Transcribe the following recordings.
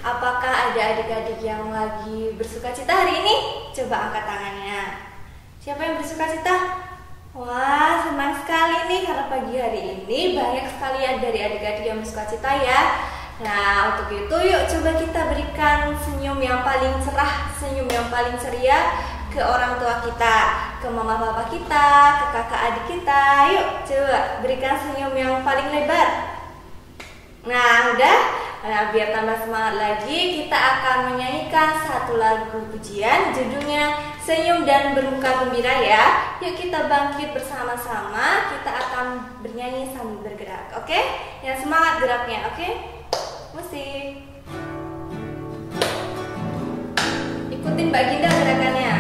Apakah ada adik-adik yang lagi bersukacita hari ini? Coba angkat tangannya. Siapa yang bersukacita? Wah, senang sekali nih karena pagi hari ini banyak sekali dari adik-adik yang bersukacita ya. Nah, untuk itu yuk coba kita berikan senyum yang paling cerah, senyum yang paling ceria ke orang tua kita, ke mama papa kita, ke kakak adik kita. Yuk coba berikan senyum yang paling lebar. Nah, udah. Nah, biar tambah semangat lagi, kita akan menyanyikan satu lagu pujian, judulnya Senyum dan Bermuka Gembira ya. Yuk kita bangkit bersama-sama, kita akan bernyanyi sambil bergerak, oke? Yang semangat geraknya, oke? Musik. Ikutin Mbak Ginda gerakannya.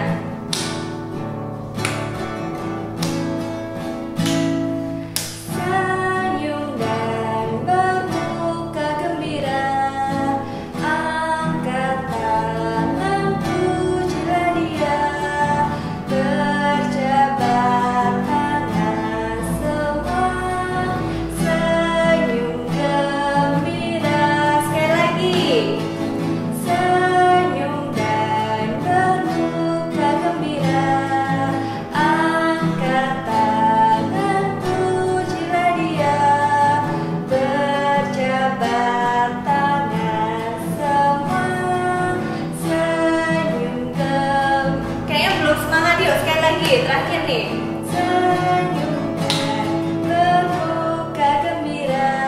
Terakhir nih. Senyum dan bermuka gembira,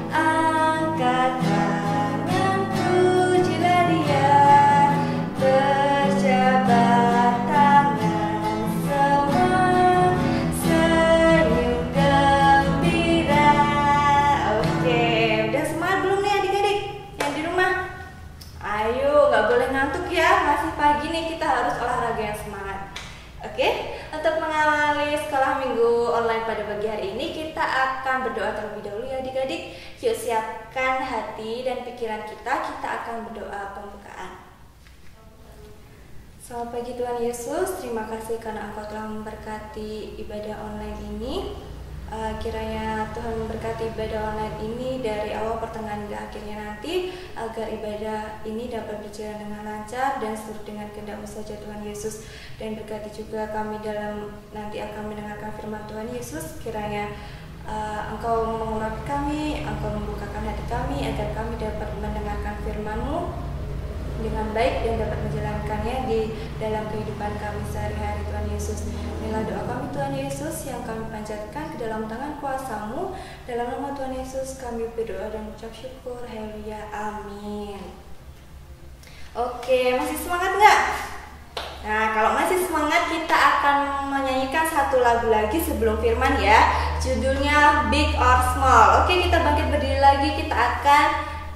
angkat tangan pujilah Dia, berjabat tangan semua, senyum gembira. Oke, udah semangat belum nih adik-adik yang di rumah? Ayo, gak boleh ngantuk ya, masih pagi nih, kita harus olahraga yang semangat. Oke, untuk mengawali sekolah minggu online pada pagi hari ini, kita akan berdoa terlebih dahulu ya adik-adik. Yuk siapkan hati dan pikiran kita akan berdoa pembukaan. Selamat pagi Tuhan Yesus, terima kasih karena Engkau telah memberkati ibadah online ini. Kiranya Tuhan memberkati ibadah online ini dari awal, pertengahan hingga akhirnya nanti, agar ibadah ini dapat berjalan dengan lancar dan seluruh dengan kehendak-Mu saja Tuhan Yesus. Dan berkati juga kami dalam nanti akan mendengarkan firman Tuhan Yesus. Kiranya Engkau mengurapi kami, Engkau membukakan hati kami agar kami dapat mendengarkan firman-Mu dengan baik dan dapat menjalankannya di dalam kehidupan kami sehari-hari Tuhan Yesus. Inilah doa kami Tuhan Yesus yang kami panjatkan ke dalam tangan kuasa-Mu. Dalam nama Tuhan Yesus kami berdoa dan ucap syukur. Haleluya, amin. Oke, masih semangat nggak? Nah, kalau masih semangat kita akan menyanyikan satu lagu lagi sebelum firman ya. Judulnya Big or Small. Oke, kita bangkit berdiri lagi, kita akan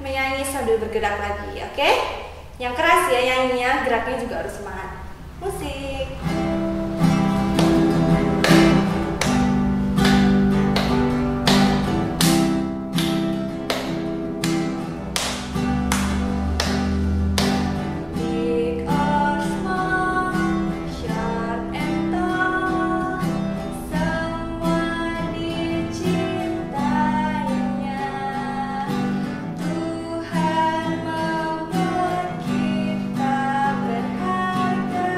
menyanyi sambil bergerak lagi, oke? Yang keras ya nyanyinya, geraknya juga harus semangat. Musik. Tuhan membuat kita berharga.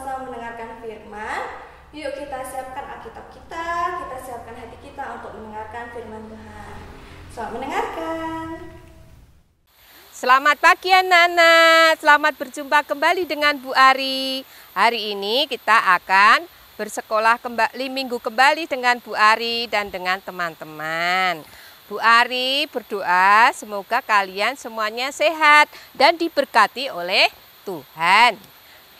sama-sama mendengarkan firman. Yuk kita siapkan Alkitab kita siapkan hati kita untuk mendengarkan firman Tuhan. Selamat mendengarkan. Selamat pagi anak-anak, selamat berjumpa kembali dengan Bu Ari. Hari ini kita akan bersekolah kembali minggu kembali dengan Bu Ari dan dengan teman-teman. Bu Ari berdoa semoga kalian semuanya sehat dan diberkati oleh Tuhan.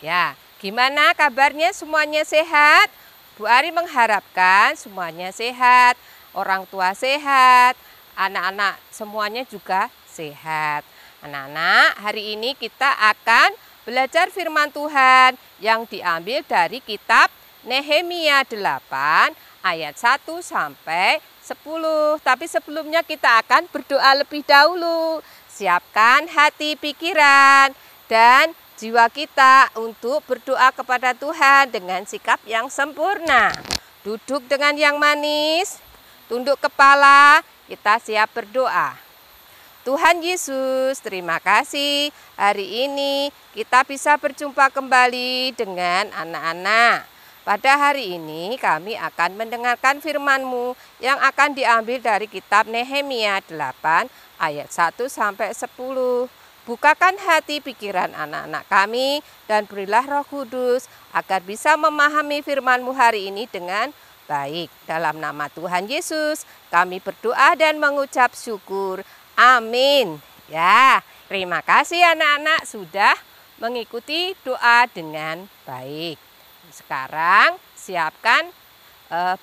Ya, gimana kabarnya, semuanya sehat? Bu Ari mengharapkan semuanya sehat, orang tua sehat, anak-anak semuanya juga sehat. Anak-anak, hari ini kita akan belajar firman Tuhan yang diambil dari kitab Nehemia 8 ayat 1 sampai 10. Tapi sebelumnya kita akan berdoa lebih dahulu. Siapkan hati, pikiran, dan jiwa kita untuk berdoa kepada Tuhan dengan sikap yang sempurna. Duduk dengan yang manis, tunduk kepala, kita siap berdoa. Tuhan Yesus, terima kasih hari ini kita bisa berjumpa kembali dengan anak-anak. Pada hari ini kami akan mendengarkan firman-Mu yang akan diambil dari kitab Nehemia 8 ayat 1 sampai 10. Bukakan hati pikiran anak-anak kami dan berilah Roh Kudus agar bisa memahami firman-Mu hari ini dengan baik. Dalam nama Tuhan Yesus kami berdoa dan mengucap syukur. Amin. Ya, terima kasih anak-anak sudah mengikuti doa dengan baik. Sekarang siapkan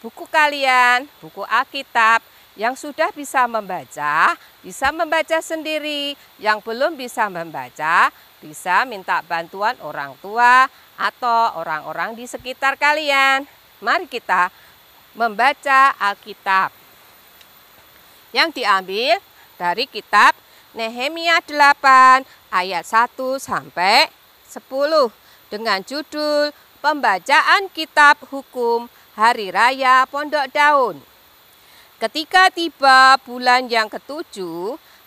buku kalian, buku Alkitab. Yang sudah bisa membaca sendiri. Yang belum bisa membaca, bisa minta bantuan orang tua atau orang-orang di sekitar kalian. Mari kita membaca Alkitab yang diambil dari kitab Nehemia 8 ayat 1 sampai 10 dengan judul Pembacaan Kitab Hukum Hari Raya Pondok Daun. Ketika tiba bulan yang ke-7,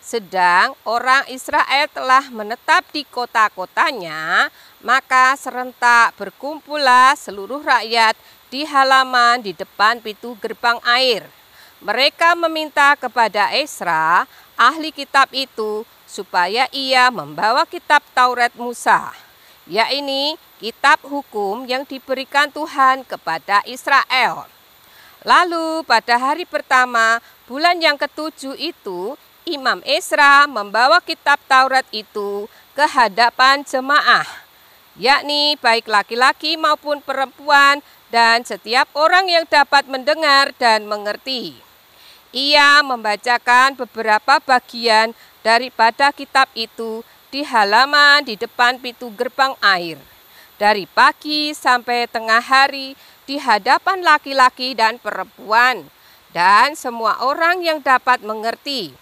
sedang orang Israel telah menetap di kota-kotanya, maka serentak berkumpullah seluruh rakyat di halaman di depan pintu gerbang air. Mereka meminta kepada Esra, ahli kitab itu, supaya ia membawa kitab Taurat Musa, yakni kitab hukum yang diberikan Tuhan kepada Israel. Lalu pada hari pertama bulan yang ke-7 itu, Imam Esra membawa kitab Taurat itu ke hadapan jemaah, yakni baik laki-laki maupun perempuan dan setiap orang yang dapat mendengar dan mengerti. Ia membacakan beberapa bagian daripada kitab itu di halaman di depan pintu gerbang air. Dari pagi sampai tengah hari di hadapan laki-laki dan perempuan dan semua orang yang dapat mengerti.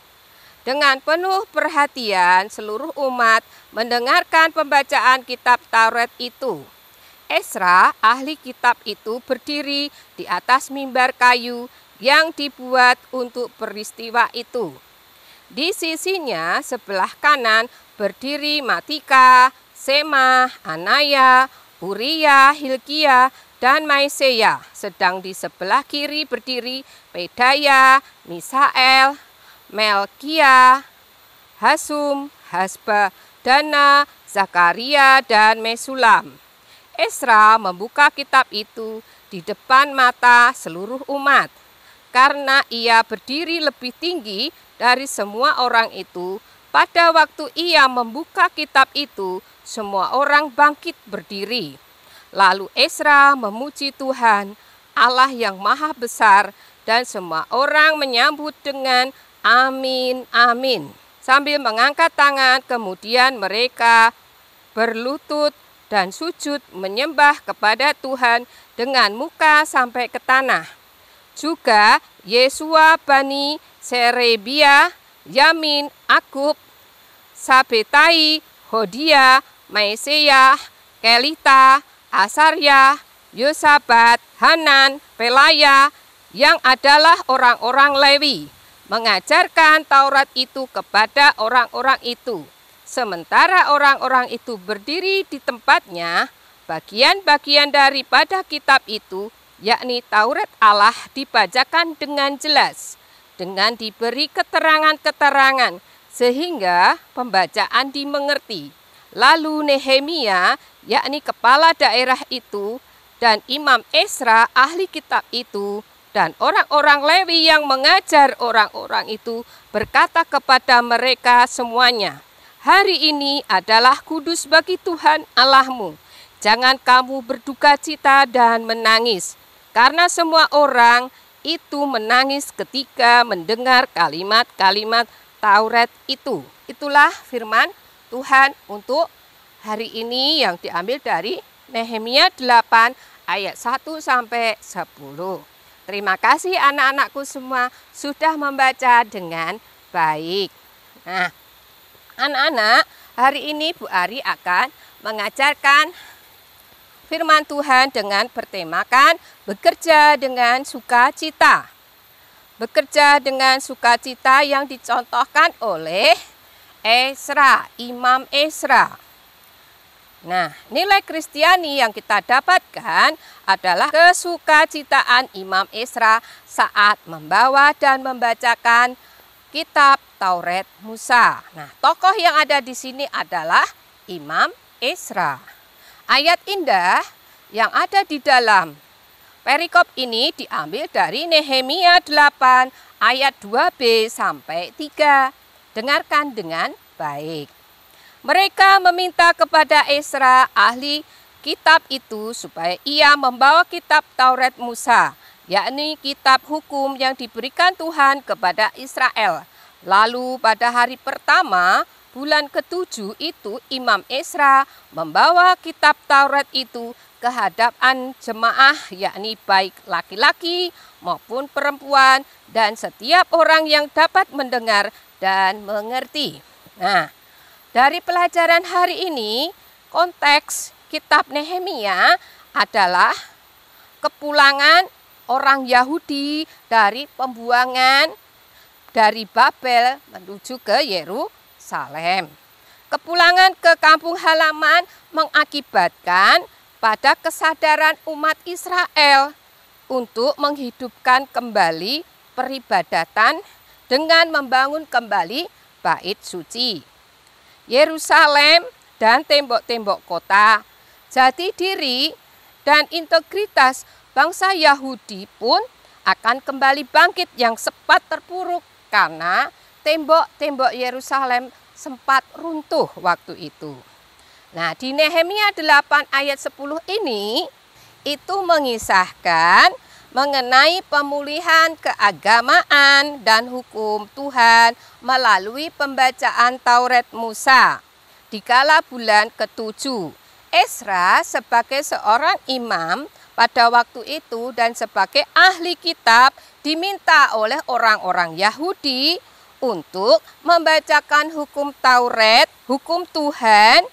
Dengan penuh perhatian seluruh umat mendengarkan pembacaan kitab Taurat itu. Esra, ahli kitab itu, berdiri di atas mimbar kayu yang dibuat untuk peristiwa itu. Di sisinya sebelah kanan berdiri Matika, Sema, Anaya, Uria, Hilkia, dan Maiseya. Sedang di sebelah kiri berdiri Pedaya, Misael, Melkia, Hasum, Hasba, Dana, Zakaria, dan Mesulam. Esra membuka kitab itu di depan mata seluruh umat. Karena ia berdiri lebih tinggi dari semua orang itu, pada waktu ia membuka kitab itu, semua orang bangkit berdiri. Lalu Esra memuji Tuhan, Allah yang maha besar, dan semua orang menyambut dengan amin, amin. Sambil mengangkat tangan, kemudian mereka berlutut dan sujud menyembah kepada Tuhan dengan muka sampai ke tanah. Juga Yesua bani Serebia, Yamin, Akub, Sabetai, Hodia, Maiseya, Kelita, Asarya, Yosabat, Hanan, Pelaya, yang adalah orang-orang Lewi, mengajarkan Taurat itu kepada orang-orang itu. Sementara orang-orang itu berdiri di tempatnya, bagian-bagian daripada kitab itu, yakni Taurat Allah, dibacakan dengan jelas, dengan diberi keterangan-keterangan, sehingga pembacaan dimengerti. Lalu Nehemia, yakni kepala daerah itu, dan Imam Esra, ahli kitab itu, dan orang-orang Lewi yang mengajar orang-orang itu, berkata kepada mereka semuanya, "Hari ini adalah kudus bagi Tuhan Allahmu. Jangan kamu berduka cita dan menangis, karena semua orang itu menangis ketika mendengar kalimat-kalimat Taurat itu." Itulah firman Tuhan untuk hari ini yang diambil dari Nehemia 8 ayat 1 sampai 10. Terima kasih anak-anakku semua sudah membaca dengan baik. Nah, anak-anak, hari ini Bu Ari akan mengajarkan firman Tuhan dengan bertemakan bekerja dengan sukacita. Bekerja dengan sukacita yang dicontohkan oleh Esra, Imam Esra. Nah, nilai Kristiani yang kita dapatkan adalah kesukacitaan Imam Esra saat membawa dan membacakan kitab Taurat Musa. Nah, tokoh yang ada di sini adalah Imam Esra. Ayat indah yang ada di dalam perikop ini diambil dari Nehemia 8 ayat 2b sampai 3. Dengarkan dengan baik. Mereka meminta kepada Esra, ahli kitab itu, supaya ia membawa kitab Taurat Musa, yakni kitab hukum yang diberikan Tuhan kepada Israel. Lalu pada hari pertama bulan ke-7 itu, Imam Esra membawa kitab Taurat itu ke hadapan jemaah, yakni baik laki-laki maupun perempuan, dan setiap orang yang dapat mendengar dan mengerti. Nah, dari pelajaran hari ini, konteks kitab Nehemia adalah kepulangan orang Yahudi dari pembuangan dari Babel menuju ke Yerusalem. Kepulangan ke kampung halaman mengakibatkan pada kesadaran umat Israel untuk menghidupkan kembali peribadatan dengan membangun kembali bait suci, Yerusalem dan tembok-tembok kota. Jati diri dan integritas bangsa Yahudi pun akan kembali bangkit yang sempat terpuruk karena tembok-tembok Yerusalem sempat runtuh waktu itu. Nah, di Nehemia 8 ayat 10 ini itu mengisahkan mengenai pemulihan keagamaan dan hukum Tuhan melalui pembacaan Taurat Musa di kala bulan ke-7. Esra sebagai seorang imam pada waktu itu dan sebagai ahli kitab diminta oleh orang-orang Yahudi untuk membacakan hukum Taurat, hukum Tuhan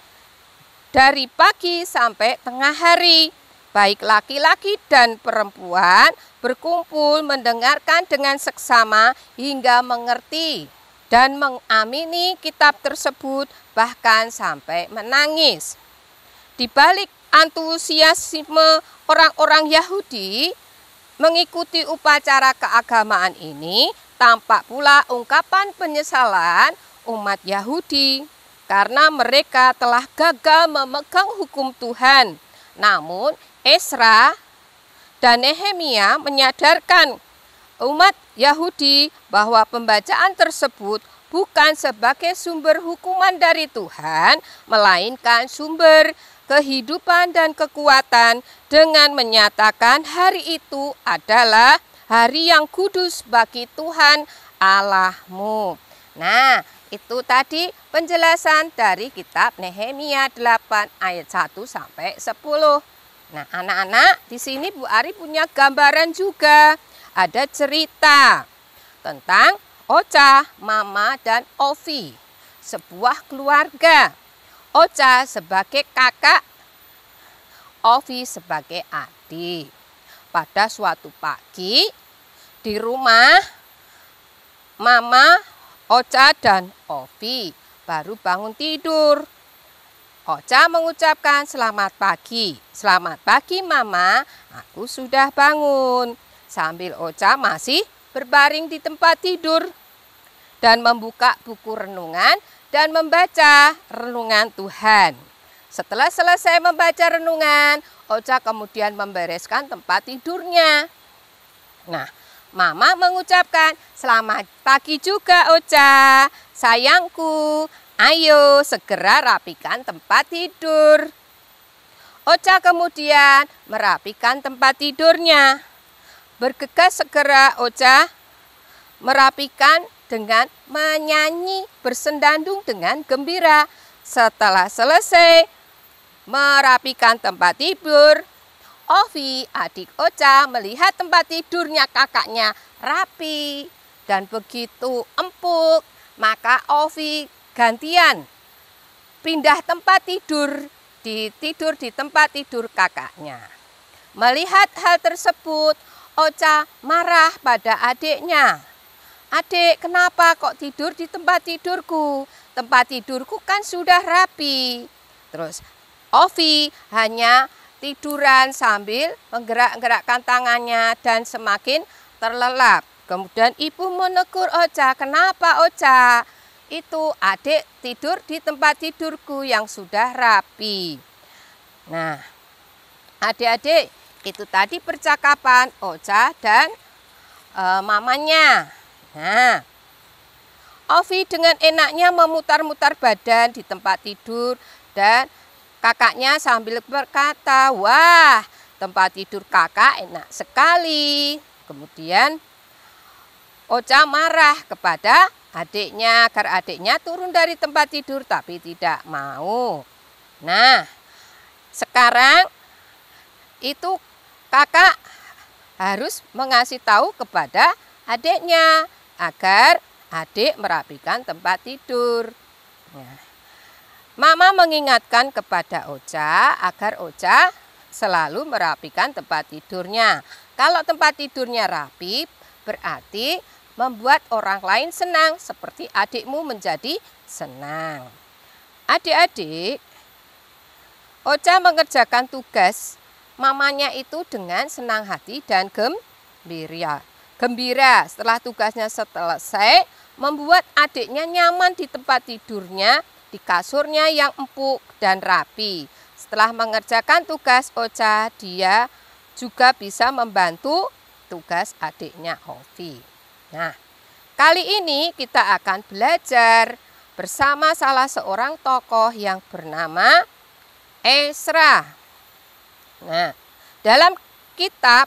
dari pagi sampai tengah hari. Baik laki-laki dan perempuan berkumpul mendengarkan dengan seksama hingga mengerti dan mengamini kitab tersebut, bahkan sampai menangis. Di balik antusiasme orang-orang Yahudi mengikuti upacara keagamaan ini, tampak pula ungkapan penyesalan umat Yahudi karena mereka telah gagal memegang hukum Tuhan. Namun Esra dan Nehemia menyadarkan umat Yahudi bahwa pembacaan tersebut bukan sebagai sumber hukuman dari Tuhan, melainkan sumber kehidupan dan kekuatan, dengan menyatakan hari itu adalah hari yang kudus bagi Tuhan Allahmu. Nah, itu tadi penjelasan dari kitab Nehemia 8 ayat 1 sampai 10. Nah, anak-anak, di sini Bu Ari punya gambaran juga. Ada cerita tentang Ocha, Mama, dan Ovi, sebuah keluarga. Ocha sebagai kakak, Ovi sebagai adik. Pada suatu pagi di rumah Mama, Ocha, dan Ovi baru bangun tidur. Ocha mengucapkan selamat pagi. Selamat pagi Mama, aku sudah bangun. Sambil Ocha masih berbaring di tempat tidur dan membuka buku renungan dan membaca renungan Tuhan. Setelah selesai membaca renungan, Ocha kemudian membereskan tempat tidurnya. Nah, Mama mengucapkan selamat pagi juga Ocha. Sayangku, ayo segera rapikan tempat tidur. Ocha kemudian merapikan tempat tidurnya. Bergegas segera Ocha merapikan dengan menyanyi bersendandung dengan gembira. Setelah selesai merapikan tempat tidur, Ovi, adik Ocha, melihat tempat tidurnya kakaknya rapi dan begitu empuk. Maka Ovi gantian pindah tempat tidur di tempat tidur kakaknya. Melihat hal tersebut, Ocha marah pada adiknya. Adik, kenapa kok tidur di tempat tidurku? Tempat tidurku kan sudah rapi. Terus Ovi hanya tiduran sambil menggerak-gerakkan tangannya dan semakin terlelap. Kemudian ibu menegur Ocha, kenapa Ocha? Itu adik tidur di tempat tidurku yang sudah rapi. Nah, adik-adik, itu tadi percakapan Ocha dan mamanya. Nah, Ovi dengan enaknya memutar-mutar badan di tempat tidur dan kakaknya sambil berkata, wah, tempat tidur kakak enak sekali. Kemudian Ocha marah kepada adiknya agar adiknya turun dari tempat tidur tapi tidak mau. Nah, sekarang itu kakak harus mengasih tahu kepada adiknya agar adik merapikan tempat tidur. Nah, Mama mengingatkan kepada Ocha agar Ocha selalu merapikan tempat tidurnya. Kalau tempat tidurnya rapi, berarti membuat orang lain senang, seperti adikmu menjadi senang. Adik-adik, Ocha mengerjakan tugas mamanya itu dengan senang hati dan gembira. Setelah tugasnya selesai, membuat adiknya nyaman di tempat tidurnya, di kasurnya yang empuk dan rapi. Setelah mengerjakan tugas Ocha, dia juga bisa membantu tugas adiknya Ovi. Nah, kali ini kita akan belajar bersama salah seorang tokoh yang bernama Ezra. Nah, dalam kitab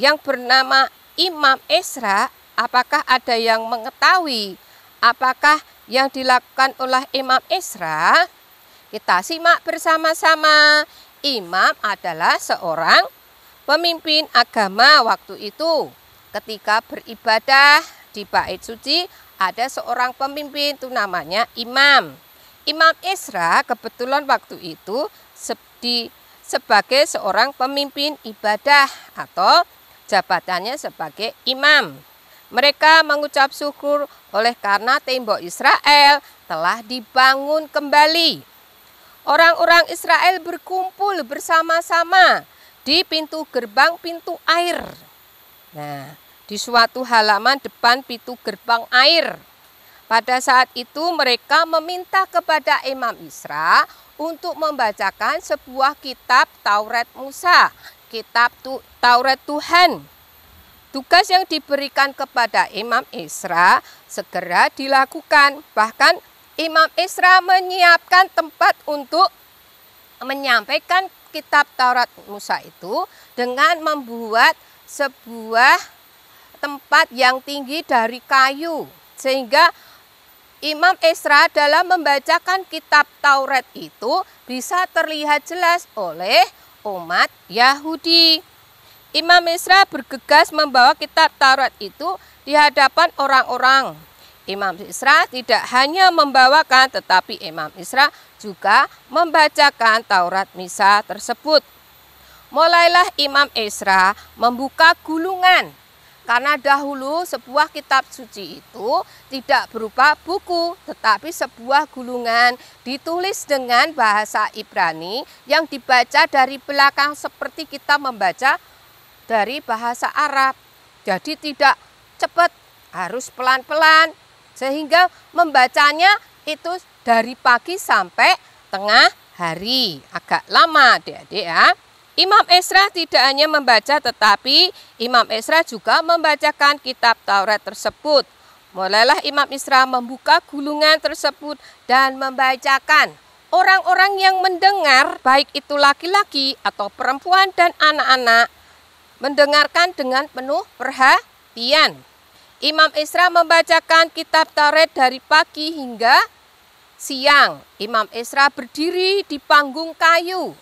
yang bernama Imam Ezra, apakah ada yang mengetahui apakah yang dilakukan oleh Imam Ezra? Kita simak bersama-sama. Imam adalah seorang pemimpin agama waktu itu. Ketika beribadah di bait suci, ada seorang pemimpin, itu namanya imam. Imam Ezra kebetulan waktu itu sebagai seorang pemimpin ibadah atau jabatannya sebagai imam. Mereka mengucap syukur oleh karena tembok Israel telah dibangun kembali. Orang-orang Israel berkumpul bersama-sama di pintu gerbang pintu air. Nah, di suatu halaman depan pintu gerbang air. Pada saat itu mereka meminta kepada Imam Ezra untuk membacakan sebuah kitab Taurat Musa, kitab Taurat Tuhan. Tugas yang diberikan kepada Imam Ezra segera dilakukan. Bahkan Imam Ezra menyiapkan tempat untuk menyampaikan kitab Taurat Musa itu dengan membuat sebuah tempat yang tinggi dari kayu. Sehingga Imam Ezra dalam membacakan kitab Taurat itu bisa terlihat jelas oleh umat Yahudi. Imam Ezra bergegas membawa kitab Taurat itu di hadapan orang-orang. Imam Ezra tidak hanya membawakan, tetapi Imam Ezra juga membacakan Taurat Musa tersebut. Mulailah Imam Ezra membuka gulungan. Karena dahulu sebuah kitab suci itu tidak berupa buku, tetapi sebuah gulungan ditulis dengan bahasa Ibrani yang dibaca dari belakang seperti kita membaca dari bahasa Arab. Jadi tidak cepat, harus pelan-pelan, sehingga membacanya itu dari pagi sampai tengah hari. Agak lama adik-adik ya. Imam Esra tidak hanya membaca, tetapi Imam Esra juga membacakan kitab Taurat tersebut. Mulailah Imam Esra membuka gulungan tersebut dan membacakan. Orang-orang yang mendengar, baik itu laki-laki atau perempuan dan anak-anak, mendengarkan dengan penuh perhatian. Imam Esra membacakan kitab Taurat dari pagi hingga siang. Imam Esra berdiri di panggung kayu.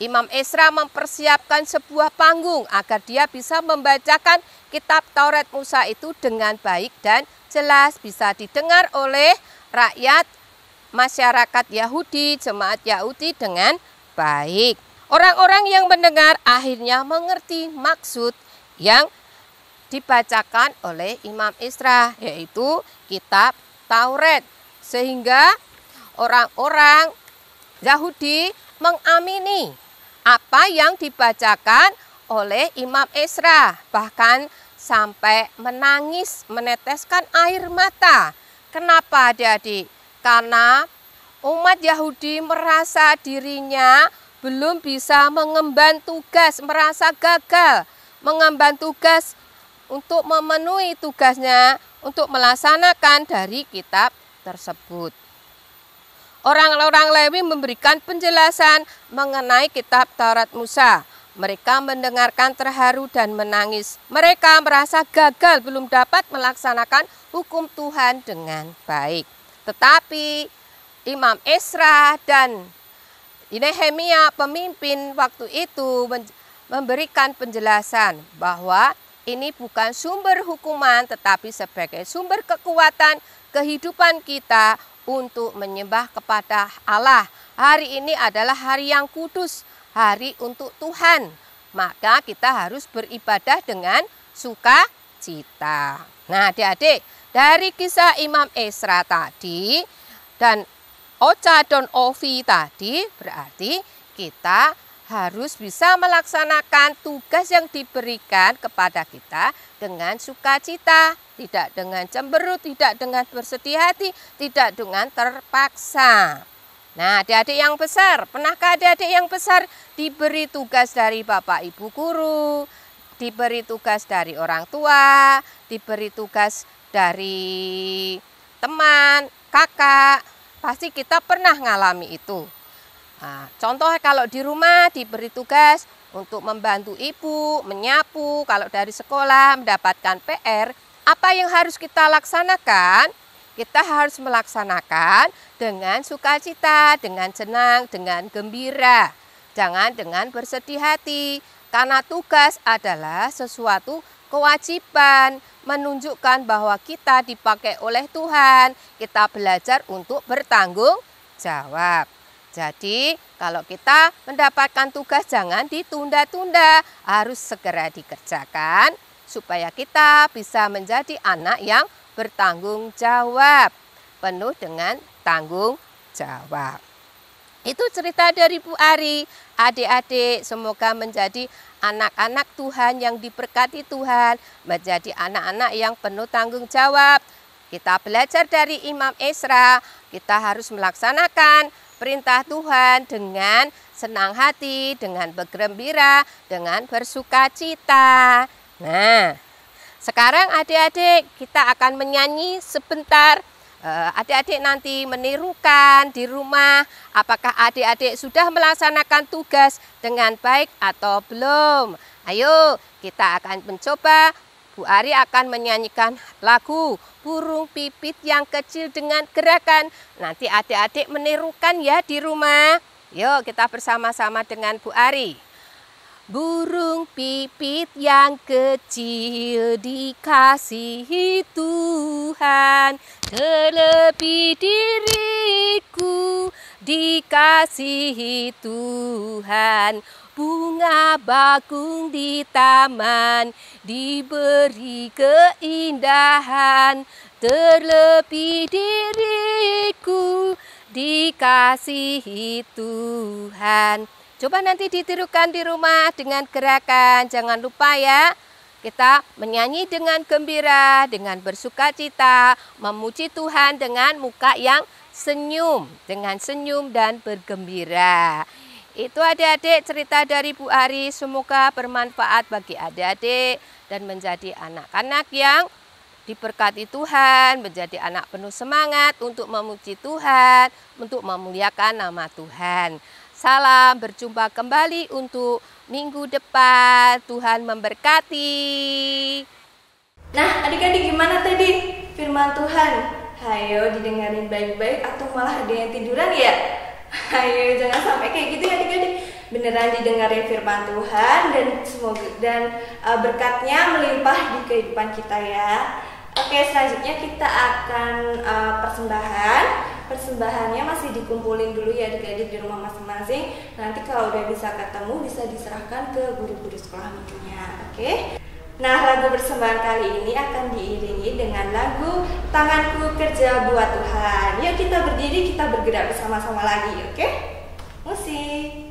Imam Esra mempersiapkan sebuah panggung agar dia bisa membacakan kitab Taurat Musa itu dengan baik dan jelas bisa didengar oleh rakyat masyarakat Yahudi, jemaat Yahudi dengan baik. Orang-orang yang mendengar akhirnya mengerti maksud yang dibacakan oleh Imam Esra, yaitu kitab Taurat. Sehingga orang-orang Yahudi mengamini apa yang dibacakan oleh Imam Esra, bahkan sampai menangis, meneteskan air mata. Kenapa adik-adik? Karena umat Yahudi merasa dirinya belum bisa mengemban tugas, merasa gagal mengemban tugas untuk memenuhi tugasnya untuk melaksanakan dari kitab tersebut. Orang-orang Lewi memberikan penjelasan mengenai kitab Taurat Musa. Mereka mendengarkan terharu dan menangis. Mereka merasa gagal belum dapat melaksanakan hukum Tuhan dengan baik. Tetapi Imam Esra dan Nehemia pemimpin waktu itu memberikan penjelasan bahwa ini bukan sumber hukuman tetapi sebagai sumber kekuatan kehidupan kita untuk menyembah kepada Allah. Hari ini adalah hari yang kudus, hari untuk Tuhan. Maka kita harus beribadah dengan sukacita. Nah adik-adik, dari kisah Imam Esra tadi dan Ocha dan Ovi tadi, berarti kita harus bisa melaksanakan tugas yang diberikan kepada kita dengan sukacita, tidak dengan cemberut, tidak dengan bersedih hati, tidak dengan terpaksa. Nah, adik-adik yang besar, pernahkah adik-adik yang besar diberi tugas dari Bapak Ibu guru, diberi tugas dari orang tua, diberi tugas dari teman, kakak? Pasti kita pernah ngalami itu. Nah, contohnya kalau di rumah diberi tugas untuk membantu ibu, menyapu, kalau dari sekolah mendapatkan PR, apa yang harus kita laksanakan? Kita harus melaksanakan dengan sukacita, dengan senang, dengan gembira. Jangan dengan bersedih hati, karena tugas adalah sesuatu kewajiban, menunjukkan bahwa kita dipakai oleh Tuhan, kita belajar untuk bertanggung jawab. Jadi kalau kita mendapatkan tugas jangan ditunda-tunda, harus segera dikerjakan supaya kita bisa menjadi anak yang bertanggung jawab, penuh dengan tanggung jawab. Itu cerita dari Bu Ari. Adik-adik semoga menjadi anak-anak Tuhan yang diberkati Tuhan, menjadi anak-anak yang penuh tanggung jawab. Kita belajar dari Imam Esra, kita harus melaksanakan perintah Tuhan dengan senang hati, dengan bergembira, dengan bersukacita. Nah, sekarang adik-adik kita akan menyanyi sebentar. Adik-adik nanti menirukan di rumah apakah adik-adik sudah melaksanakan tugas dengan baik atau belum. Ayo kita akan mencoba. Bu Ari akan menyanyikan lagu Burung Pipit yang Kecil dengan gerakan. Nanti adik-adik menirukan ya di rumah. Yuk kita bersama-sama dengan Bu Ari. Burung pipit yang kecil dikasihi Tuhan, terlebih diriku dikasihi Tuhan. bunga bakung di taman, diberi keindahan, terlebih diriku dikasihi Tuhan. Coba nanti ditirukan di rumah dengan gerakan. Jangan lupa ya, kita menyanyi dengan gembira, dengan bersuka cita, memuji Tuhan dengan muka yang senyum, dengan senyum dan bergembira. Itu adik-adik cerita dari Bu Ari, semoga bermanfaat bagi adik-adik dan menjadi anak-anak yang diberkati Tuhan, menjadi anak penuh semangat untuk memuji Tuhan, untuk memuliakan nama Tuhan. Salam, berjumpa kembali untuk minggu depan. Tuhan memberkati. Nah, adik-adik gimana tadi firman Tuhan? Hayo didengarin baik-baik atau malah ada yang tiduran ya? Hayo jangan sampai kayak gitu ya adik-adik. Beneran didengarin firman Tuhan dan semoga berkatnya melimpah di kehidupan kita ya. Oke, selanjutnya kita akan persembahan. Persembahannya masih dikumpulin dulu ya adik-adik di rumah masing-masing. Nanti kalau udah bisa ketemu bisa diserahkan ke guru-guru sekolah minggunya. Oke. Nah, lagu persembahan kali ini akan diiringi dengan lagu Tanganku Kerja Buat Tuhan. Yuk kita berdiri, kita bergerak bersama-sama lagi, oke? Musik.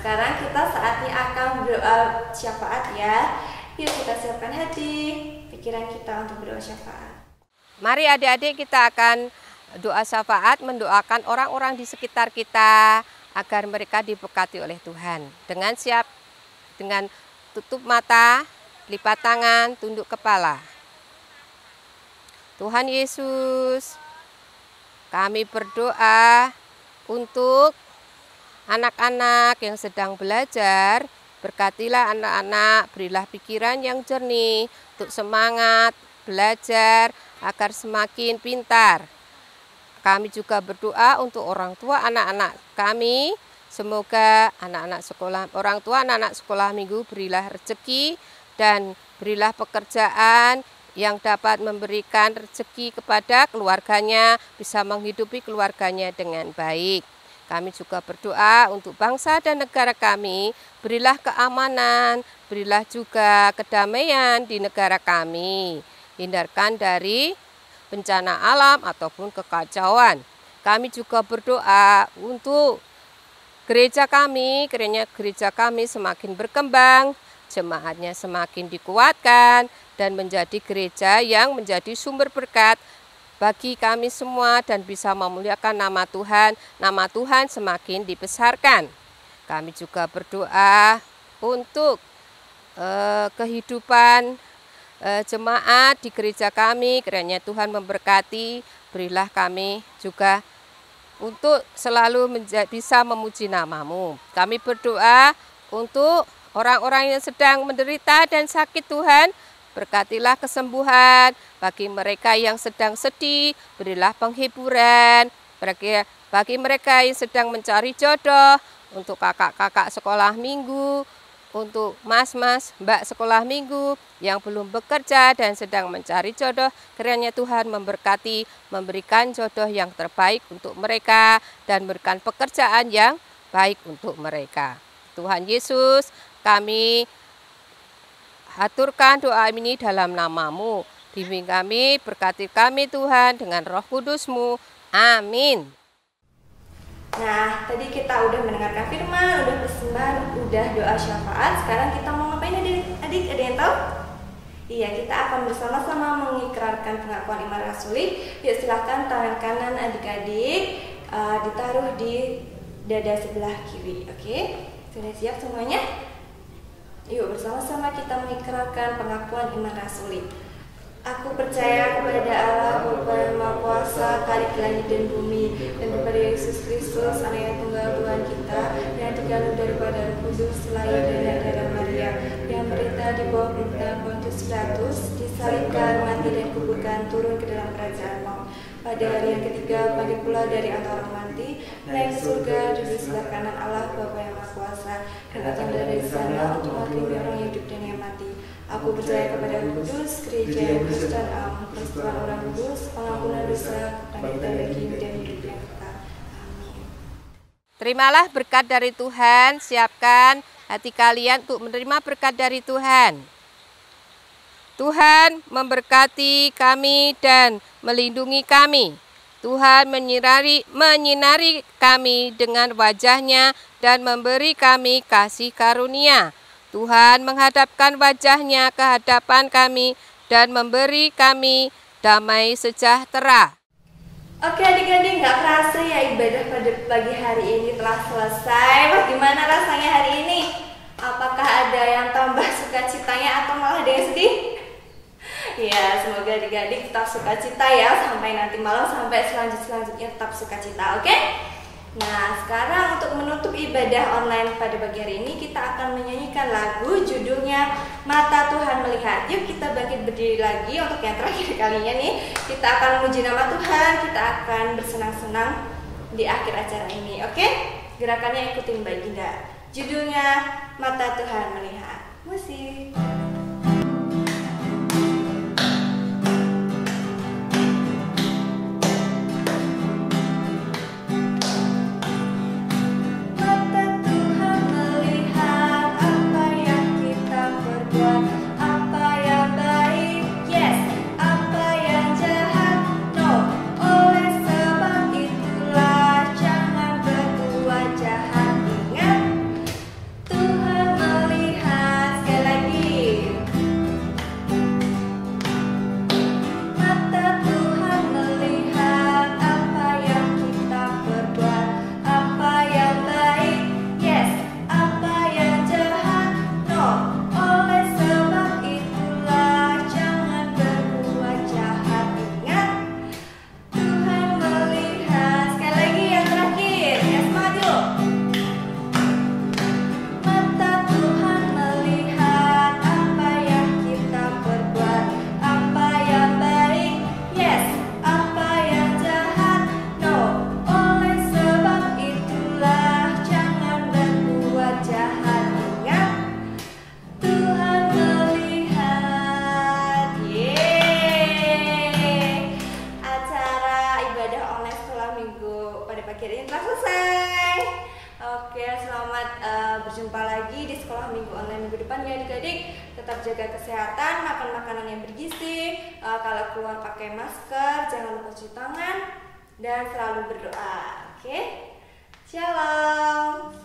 Sekarang kita saatnya akan berdoa syafaat ya. Yuk kita siapkan hati, pikiran kita untuk berdoa syafaat. Mari adik-adik kita akan doa syafaat, mendoakan orang-orang di sekitar kita agar mereka diberkati oleh Tuhan. Dengan tutup mata, lipat tangan, tunduk kepala. Tuhan Yesus, kami berdoa untuk anak-anak yang sedang belajar. Berkatilah anak-anak, berilah pikiran yang jernih untuk semangat belajar agar semakin pintar. Kami juga berdoa untuk orang tua anak-anak kami. Semoga orang tua anak-anak sekolah minggu berilah rezeki dan berilah pekerjaan yang dapat memberikan rezeki kepada keluarganya, bisa menghidupi keluarganya dengan baik. Kami juga berdoa untuk bangsa dan negara kami, berilah keamanan, berilah juga kedamaian di negara kami. Hindarkan dari bencana alam ataupun kekacauan. Kami juga berdoa untuk gereja kami, kiranya gereja kami semakin berkembang, jemaatnya semakin dikuatkan, dan menjadi gereja yang menjadi sumber berkat bagi kami semua dan bisa memuliakan nama Tuhan semakin dibesarkan. Kami juga berdoa untuk kehidupan jemaat di gereja kami, kiranya Tuhan memberkati, berilah kami juga untuk selalu bisa memuji nama-Mu. Kami berdoa untuk orang-orang yang sedang menderita dan sakit Tuhan, berkatilah kesembuhan. Bagi mereka yang sedang sedih, berilah penghiburan. Bagi mereka yang sedang mencari jodoh, untuk kakak-kakak sekolah minggu, untuk mas-mas, mbak sekolah minggu yang belum bekerja dan sedang mencari jodoh, kiranya Tuhan memberkati, memberikan jodoh yang terbaik untuk mereka dan memberikan pekerjaan yang baik untuk mereka. Tuhan Yesus, kami haturkan doa ini dalam nama-Mu. Bimbing kami, berkati kami Tuhan dengan Roh Kudus-Mu. Amin. Nah, tadi kita udah mendengarkan firman, udah persembahan, udah doa syafaat. Sekarang kita mau ngapain adik-adik? Ada yang tahu? Iya, kita akan bersama-sama mengikrarkan pengakuan iman rasuli. Yuk silahkan tangan kanan adik-adik ditaruh di dada sebelah kiri. Oke? Sudah siap semuanya? Yuk bersama-sama kita mengikrarkan pengakuan iman rasuli. Aku percaya kepada Allah Bapa yang Maha Kuasa, Khalik langit dan bumi, dan kepada Yesus Kristus, Anak yang tunggal Tuhan kita, yang dikandung daripada Roh Kudus, lahir dari darah Maria, yang menderita di bawah pemerintahan Pontius Pilatus, disalibkan, mati dan kuburkan, turun ke dalam kerajaan maut. Pada hari yang ketiga, bangkit pula dari antara orang mati, naik ke surga, duduk sebelah kanan Allah Bapa yang Maha Kuasa, dan datang dari sana untuk menghakimi orang yang hidup dan yang mati. Aku percaya kepada Roh Kudus, gereja yang Kristen, persekutuan orang kudus, pengampunan dosa, kebangkitan daging dan hidup yang kekal. Amin. Terimalah berkat dari Tuhan, siapkan hati kalian untuk menerima berkat dari Tuhan. Tuhan memberkati kami dan melindungi kami. Tuhan menyinari kami dengan wajah-Nya dan memberi kami kasih karunia. Tuhan menghadapkan wajah-Nya ke hadapan kami dan memberi kami damai sejahtera. Oke adik-adik, gak kerasa ya ibadah pada pagi hari ini telah selesai. Bagaimana rasanya hari ini? Apakah ada yang tambah sukacitanya atau malah ada yang sedih? Ya, semoga adik-adik tetap sukacita ya sampai nanti malam, sampai selanjutnya tetap sukacita, oke? Nah, sekarang untuk menutup ibadah online pada pagi hari ini, kita akan menyanyikan lagu judulnya Mata Tuhan Melihat. Yuk kita bangkit berdiri lagi untuk yang terakhir kalinya nih. Kita akan memuji nama Tuhan, kita akan bersenang-senang di akhir acara ini, oke? Gerakannya ikutin Baginda. Judulnya Mata Tuhan Melihat. Musik. Berjumpa lagi di sekolah minggu online minggu depan ya adik-adik. Tetap jaga kesehatan, makan makanan yang bergizi, kalau keluar pakai masker, jangan lupa cuci tangan, dan selalu berdoa. Oke? Shalom.